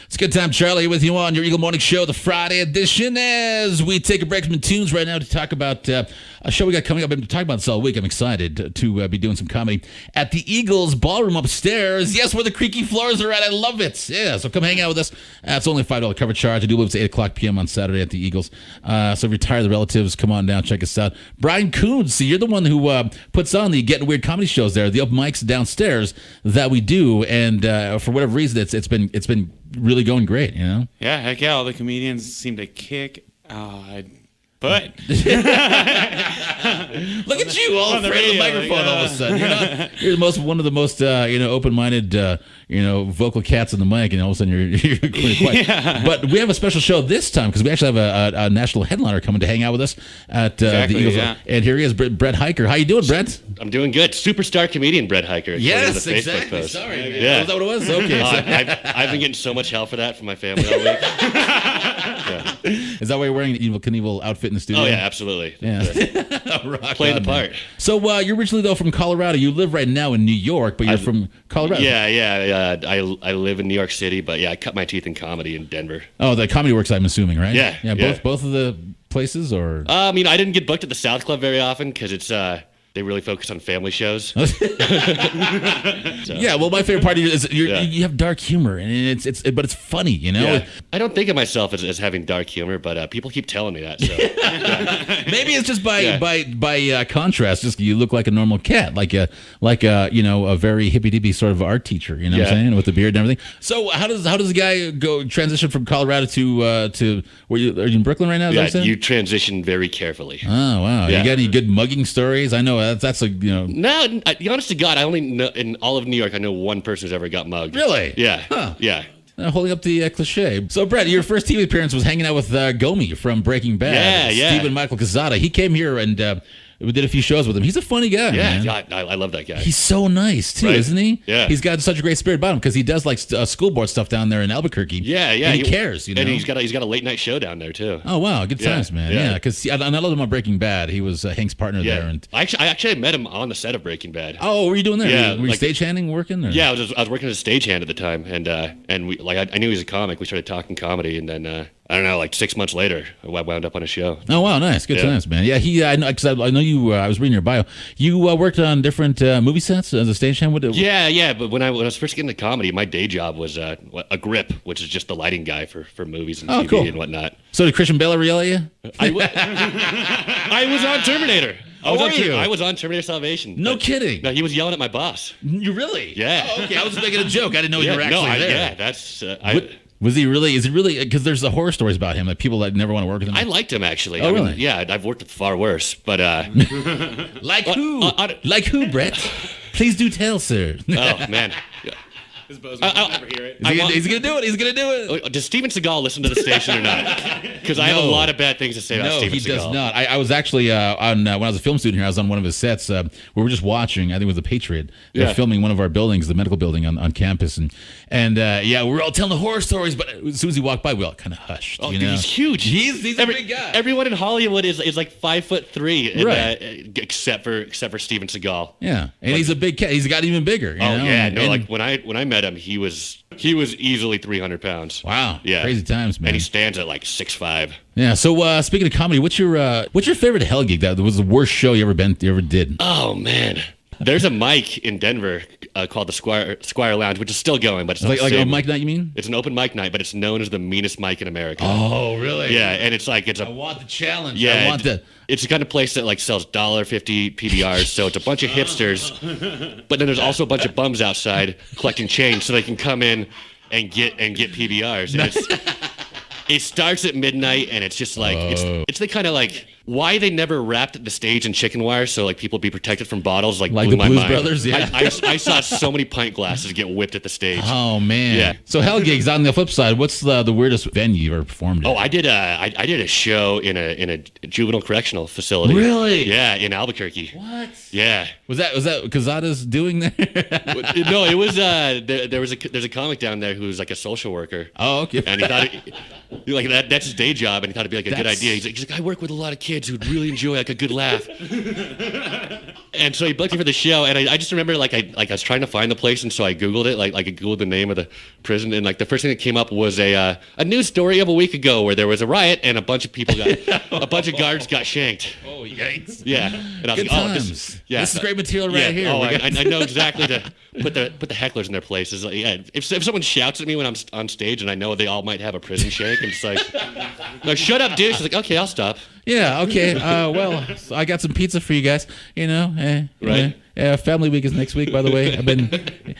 It's a good time, Charlie, with you on your Eagle Morning Show, the Friday edition, as we take a break from the tunes right now to talk about a show we got coming up. I've been talking about this all week. I'm excited to be doing some comedy at the Eagles Ballroom upstairs. Yes, where the creaky floors are at. I love it. Yeah, so come hang out with us. It's only a $5 cover charge. I do believe it's 8 o'clock p.m. on Saturday at the Eagles. So if you're tired of the relatives, come on down, check us out. Brian Coons, see, you're the one who puts on the Getting Weird comedy shows there, the open mics downstairs that we do, and for whatever reason, it's been really going great, you know? Yeah, heck yeah. All the comedians seem to kick. But look at you, all afraid of the microphone all of a sudden. You're one of the most open-minded vocal cats on the mic, and all of a sudden you're quiet. Yeah. But we have a special show this time because we actually have a national headliner coming to hang out with us at the Eagles. Yeah. And here he is, Brett Hiker. How you doing, Brett? I'm doing good. Superstar comedian Brett Hiker. Yes, the exactly. Post. Sorry, man. Yeah. Was that what it was? Okay. I've been getting so much hell for that from my family all week. Yeah. Is that why you're wearing the Evil Knievel outfit in the studio? Oh, yeah, absolutely. Yeah. Play the part. So you're originally, though, from Colorado. You live right now in New York, but you're from Colorado. Yeah. I live in New York City, but yeah, I cut my teeth in comedy in Denver. Oh, the Comedy Works, I'm assuming, right? Yeah. Both of the places, or? I didn't get booked at the South Club very often because it's they really focus on family shows. So. Yeah, well, my favorite part is you have dark humor, and but it's funny, you know. Yeah. I don't think of myself as having dark humor, but people keep telling me that. So maybe it's just by contrast. Just you look like a normal cat, like a very hippy dippy sort of art teacher. You know what I'm saying, with the beard and everything. So how does a guy go transition from Colorado to where you are you in Brooklyn right now? Yeah, you transition very carefully. Oh wow! Yeah. You got any good mugging stories? I know that's a No, honest to God, I only know in all of New York. I know one person who's ever got mugged. Really? Yeah. Huh. Yeah. Holding up the cliche. So, Brett, your first TV appearance was hanging out with Gomi from Breaking Bad. Yeah. Stephen Michael Quezada. He came here and we did a few shows with him. He's a funny guy, man. Yeah, I love that guy. He's so nice, too, isn't he? Yeah. He's got such a great spirit about him because he does, like, school board stuff down there in Albuquerque. Yeah. And he cares, you know? And he's got a late-night show down there, too. Oh, wow. Good times, man. Yeah, because I loved him on Breaking Bad. He was Hank's partner there. And I actually met him on the set of Breaking Bad. Oh, what were you doing there? Yeah. Were you stagehanding working? Or? Yeah, I was working as a stagehand at the time. And we I knew he was a comic. We started talking comedy. And then, I don't know, like 6 months later, I wound up on a show. Oh, wow, nice. Good times, man. Yeah, I know you, I was reading your bio. You worked on different movie sets as a stagehand? Yeah, but when I was first getting into comedy, my day job was a grip, which is just the lighting guy for movies and TV and whatnot. So did Christian Bale yell at you? I was on Terminator. I was on Terminator Salvation. No kidding. No, he was yelling at my boss. You really? Yeah. Oh, okay, I was making a joke. I didn't know you were actually there. Yeah, that's... Was he really? Is it really? Because there's the horror stories about him that people that never want to work with him. I liked him actually. Oh, really? Yeah, I've worked with far worse, but like who? Like who, Brett? Please do tell, sir. Oh man. His bosom will never hear it. He's gonna do it. He's gonna do it. Does Steven Seagal listen to the station or not? Because I have a lot of bad things to say about Steven Seagal. No, he does not. I was actually when I was a film student here. I was on one of his sets. We were just watching. I think it was The Patriot. They were filming one of our buildings, the medical building on campus, and we were all telling the horror stories. But as soon as he walked by, we all kind of hushed. Oh, you dude, know? he's huge. He's a big guy. Everyone in Hollywood is like 5'3", right? Except for Steven Seagal. Yeah, and he's a big cat. He's got even bigger. You know? Yeah, no. Like when I met him, he was easily 300 pounds. Wow. Yeah. Crazy times, man. And he stands at like 6'5". Yeah. So speaking of comedy, what's your favorite hell gig? That was the worst show you ever did? Oh man. There's a mic in Denver called the Squire Lounge, which is still going, but it's like a mic night. You mean? It's an open mic night, but it's known as the meanest mic in America. Oh, really? Yeah, and I want the challenge. Yeah, I want the. It's the kind of place that like sells $1.50 PBRs, so it's a bunch of hipsters, but then there's also a bunch of bums outside collecting change, so they can come in and get PBRs. And it starts at midnight, and it's just like it's the kind of like why they never wrapped the stage in chicken wire so like people be protected from bottles like blew the my Blues mind. Brothers. Yeah, I saw so many pint glasses get whipped at the stage. Oh man. Yeah. So hell gigs. On the flip side, what's the weirdest venue you ever performed in? Oh, I did a show in a juvenile correctional facility. Really? Yeah, in Albuquerque. What? Yeah. Was that Quezada's doing there? No, it was there's a comic down there who's like a social worker. Oh, okay. And he thought that's his day job, and he thought it'd be like a good idea. He's like, I work with a lot of kids. kids who'd really enjoy like a good laugh. And so he booked me for the show, and I just remember like I was trying to find the place, and so I Googled it, like I Googled the name of the prison, and like the first thing that came up was a news story of a week ago where there was a riot and a bunch of people a bunch of guards got shanked. Oh, yikes. Yeah, and I was Good like, times. this is great material right here. Oh, I know exactly to put the hecklers in their places. Like, yeah, if someone shouts at me when I'm on stage and I know they all might have a prison shank, I'm just like, shut up, dude. She's like, okay, I'll stop. Yeah, okay. Well, so I got some pizza for you guys. Right. Yeah, Family Week is next week, by the way.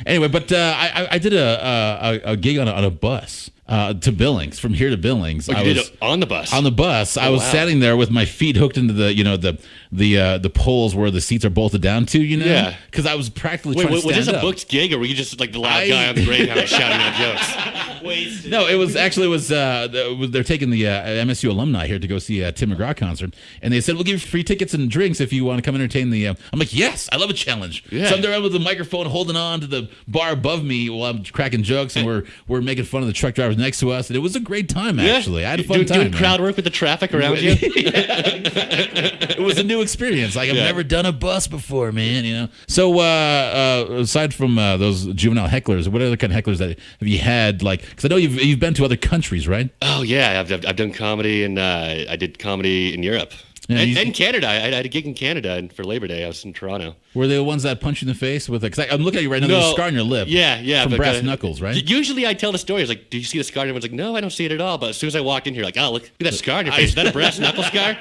Anyway, but I did a gig on a bus to Billings, from here to Billings. Oh, you did it on the bus? On the bus. I was standing there with my feet hooked into the poles where the seats are bolted down to, Yeah. Because I was practically trying to stand up. Was this a booked gig, or were you just like the loud guy on the Greyhound shouting out jokes? No, it was they're taking the MSU alumni here to go see a Tim McGraw concert, and they said we'll give you free tickets and drinks if you want to come entertain the. I'm like, yes, I love a challenge. Yeah. So I'm there with the microphone holding on to the bar above me while I'm cracking jokes, and we're making fun of the truck drivers next to us, and it was a great time actually. I had a fun time. Doing crowd work with the traffic around you. It was a new experience. Like I've never done a bus before, man. So aside from those juvenile hecklers, what other kind of hecklers that have you had? Like, because I know you've been to other countries, right? Oh yeah, I've done comedy, and I did comedy in Europe. Yeah, and Canada. I had a gig in Canada, and for Labor Day, I was in Toronto. Were they the ones that punch you in the face with? Because I'm looking at you right now. There's a scar on your lip. Yeah, from but, brass knuckles, right? Usually, I tell the story. I was like, "Do you see the scar?" And everyone's like, "No, I don't see it at all." But as soon as I walked in here, like, "Oh, look at that scar on your face. Is that a brass knuckle scar?"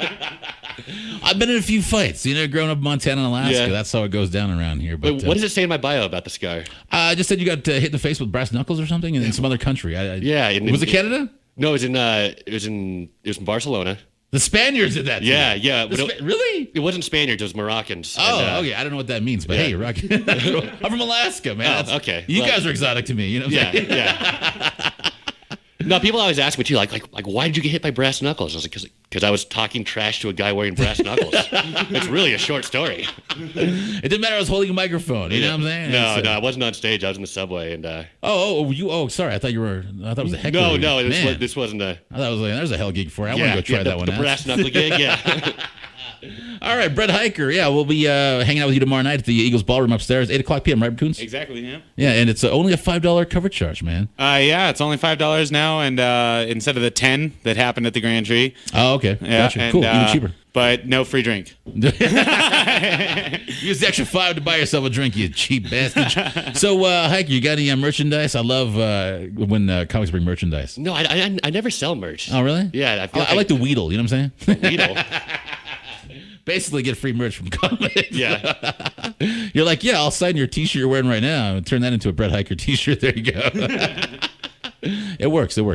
I've been in a few fights. Growing up in Montana and Alaska, Yeah. That's how it goes down around here. But what does it say in my bio about the scar? I just said you got hit in the face with brass knuckles or something in some other country. Was it Canada? No, it was in Barcelona. The Spaniards did that. Yeah. Really? It wasn't Spaniards. It was Moroccans. Oh, okay. I don't know what that means, but hey, you're rocking. I'm from Alaska, man. Oh, okay. You guys are exotic to me. You know what I'm saying? Yeah. No, people always ask me too, like, why did you get hit by brass knuckles? I was like, because I was talking trash to a guy wearing brass knuckles. It's really a short story. It didn't matter. I was holding a microphone. You know what I'm saying? No, I wasn't on stage. I was in the subway, and. Sorry. I thought it was a heckler. No, this wasn't a. I thought it was like there's a hell gig for it. I want to go try that one out. The brass knuckle gig, yeah. All right, Brett Hiker. Yeah, we'll be hanging out with you tomorrow night at the Eagles Ballroom upstairs, 8:00 p.m. Right, Coons? Exactly, yeah. Yeah, and it's only a $5 cover charge, man. Yeah, it's only $5 now, and instead of the 10 that happened at the Grand Tree. Oh, okay. Yeah, Gotcha. Cool. Even cheaper. But no free drink. Use the extra $5 to buy yourself a drink, you cheap bastard. So, Hiker, you got any merchandise? I love when comics bring merchandise. No, I never sell merch. Oh, really? Yeah, I like the Weedle. You know what I'm saying? Weedle. Basically, get free merch from comics. Yeah. You're like, yeah, I'll sign your T-shirt you're wearing right now and turn that into a Brett Hiker T-shirt. There you go. It works. All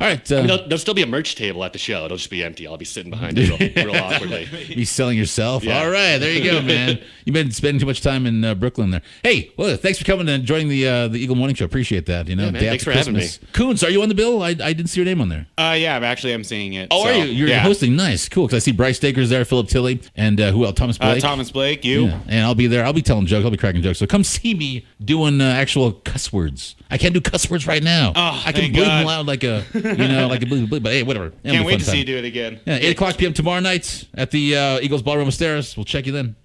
right. There'll still be a merch table at the show. It'll just be empty. I'll be sitting behind it real awkwardly. You selling yourself? Yeah. All right. There you go, man. You've been spending too much time in Brooklyn there. Hey, well, thanks for coming and joining the Eagle Morning Show. Appreciate that. Yeah, man. Thanks for having me. Coons, are you on the bill? I didn't see your name on there. Yeah, I'm seeing it. Oh, so, are you? You're hosting. Nice. Cool. Because I see Bryce Daker's there, Philip Tilley, and who else? Thomas Blake. Thomas Blake, you. Yeah. And I'll be there. I'll be telling jokes. I'll be cracking jokes. So come see me doing actual cuss words. I can't do cuss words right now. Oh, I can bleep them loud like a, like a bleep, but hey, whatever. Can't wait to see you do it again. Yeah, 8:00 p.m. tomorrow night at the Eagles Ballroom upstairs. We'll check you then.